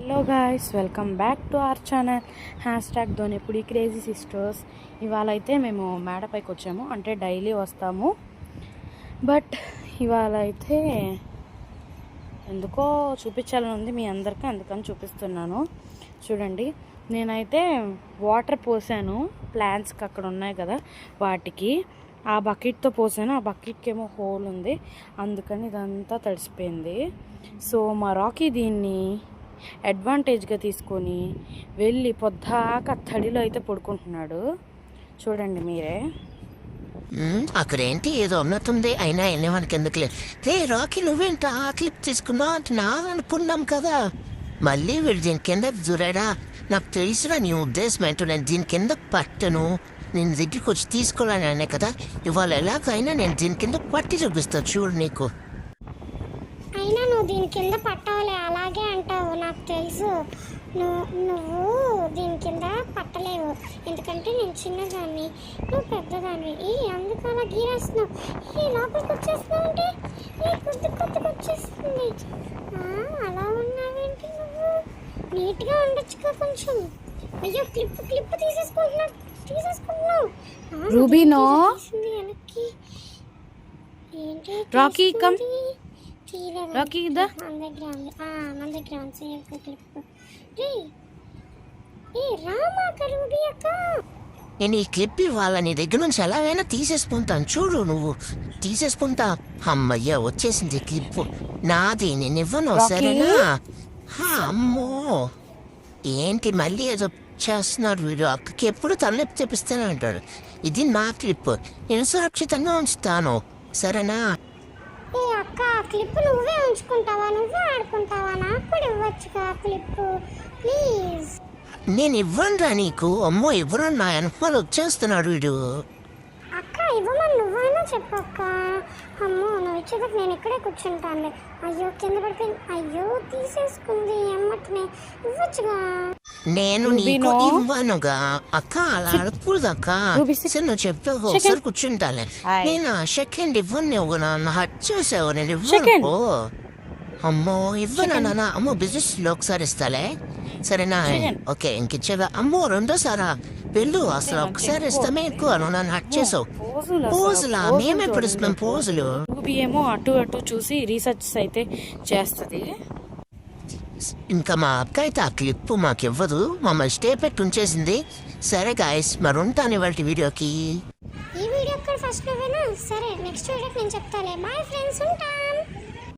Hello guys, welcome back to our channel #ధోనిపుడి crazy sisters. ఇవాళ అయితే మేము మేడపైకి వచ్చాము, అంటే డైలీ వస్తాము. బట్ ఇవాళ అయితే ఎందుకో చూపించాలని ఉంది మీ అందరికీ, అందుకని చూపిస్తున్నాను. చూడండి, నేనైతే వాటర్ పోసాను ప్లాంట్స్కి, అక్కడ ఉన్నాయి కదా వాటికి. ఆ బకెట్తో పోసాను, ఆ బకెట్కి ఏమో హోల్ ఉంది, అందుకని ఇదంతా తడిసిపోయింది. సో మా రాకీ దీన్ని అడ్వాంటేజ్గా తీసుకొని వెళ్ళి పొద్దాక తడిలో అయితే పడుకుంటున్నాడు. చూడండి మీరే. అక్కడేంటి ఏదో ఉన్నట్టుంది, అయినా ఎన్ని మనకి ఎందుకులే. రే రాకీ, నువ్వేంట ఆ క్లిప్ తీసుకున్నావు అంటే నా అనుకున్నాం కదా. మళ్ళీ వీడు దీని కింద దూరాడా? నాకు తెలుసురా నీ ఉద్దేశం ఏంటో. నేను దీని కింద పట్టను, నేను దగ్గరికి వచ్చి తీసుకోవాలని అనే కదా. ఇవాళ ఎలాగైనా నేను దీని కింద పట్టి చూపిస్తాను చూడు నీకు. అయినా నువ్వు దీని కింద పట్టవలే, అలాగే అంటావు, నాకు తెలుసు. నువ్వు దీని కింద పట్టలేవు, ఎందుకంటే నేను చిన్నదాన్ని, నువ్వు పెద్దదాన్ని. అందుకు అలా గీరేస్తున్నావు. లోపలికి వచ్చేస్తున్నావు అంటే కొద్దిగా వచ్చేస్తుంది. అలా ఉన్నావేంటి నువ్వు? నీట్గా ఉండొచ్చుగా కొంచెం. అయ్యో, క్లిప్ తీసేసుకుంటున్నావు. రూబీనో, వెనక్కి ఏంటి రాకీ కమ్, రాకీ నేను ఈ క్లిప్ ఇవాళ నీ దగ్గర నుంచి ఎలాగైనా తీసేసుకుంటాను చూడు. నువ్వు తీసేసుకుంటా. అమ్మయ్య, వచ్చేసింది క్లిప్. నాది, నేను ఇవ్వను, సరేనా? అమ్మో, ఏంటి మళ్ళీ ఏదో చేస్తున్నారు వీడు. అక్కకి ఎప్పుడు తలనొప్పి తెప్పిస్తూనే అంటాడు. ఇది నా క్లిప్, నేను సురక్షితంగా ఉంచుతాను, సరేనా? అక్క, క్లిప్ నువ్వే ఉంచుకుంటావా? నువ్వే ఆడుకుంటావా? నాకు కూడా ఇవ్వచ్చుగా క్లిప్, ప్లీజ్. నేను ఇవ్వనురా నీకు. అమ్మో, ఇవ్వను, నా వెనకాల వచ్చేస్తున్నాడు వీడు. అక్క, ఇవ్వమని నువ్వైనా చెప్పక్క. అమ్మో, నువ్వు ఇచ్చేదాకా నేను ఇక్కడే కూర్చుంటానులే. అయ్యో, కింద పడిపోయింది. అయ్యో, తీసేసుకుంది ఎమ్మటనే. ఇవ్వచ్చుగా. నేను నీకు ఇవ్వనుగా అక్క, అలా అడగకూడదు అక్క. నువ్వు చెప్పావు, ఒకసారి కూర్చుంటాలే. నేను సెకండ్ ఇవ్వను, నువ్వు నన్ను హట్ చేసావు, నేను ఇవ్వను. అమ్మో, ఇవ్వనా నాన్న? అమ్మో, బిజినెస్ లో ఒకసారి ఇస్తాలే, సరేనా? ఓకే, ఇంకిచ్చేవా? అమ్మో, రెండోసారా? వెళ్ళు, అసలు ఒకసారి ఇస్తామే ఎక్కువ. నువ్వు నన్ను హట్ చేసావు. పోజులా? మేమెప్పుడు ఇస్తున్నాం పోజులు? ఏమో అటు చూసి రీసెర్చ్ అయితే చేస్తుంది. ఇంకా మా అక్క అయితే ఆ క్లిప్ మాకు ఇవ్వదు, మమ్మల్ని స్టే పెట్టి ఉంచేసింది. సరే గాయస్, మరి ఉంటాను ఇవాళ వీడియోకి. ఈ వీడియో ఫస్ట్ నువ్వేనా? సరే, నెక్స్ట్ వీడియోకి నేను చెప్తాలే. బాయ్ ఫ్రెండ్స్, ఉంటాను.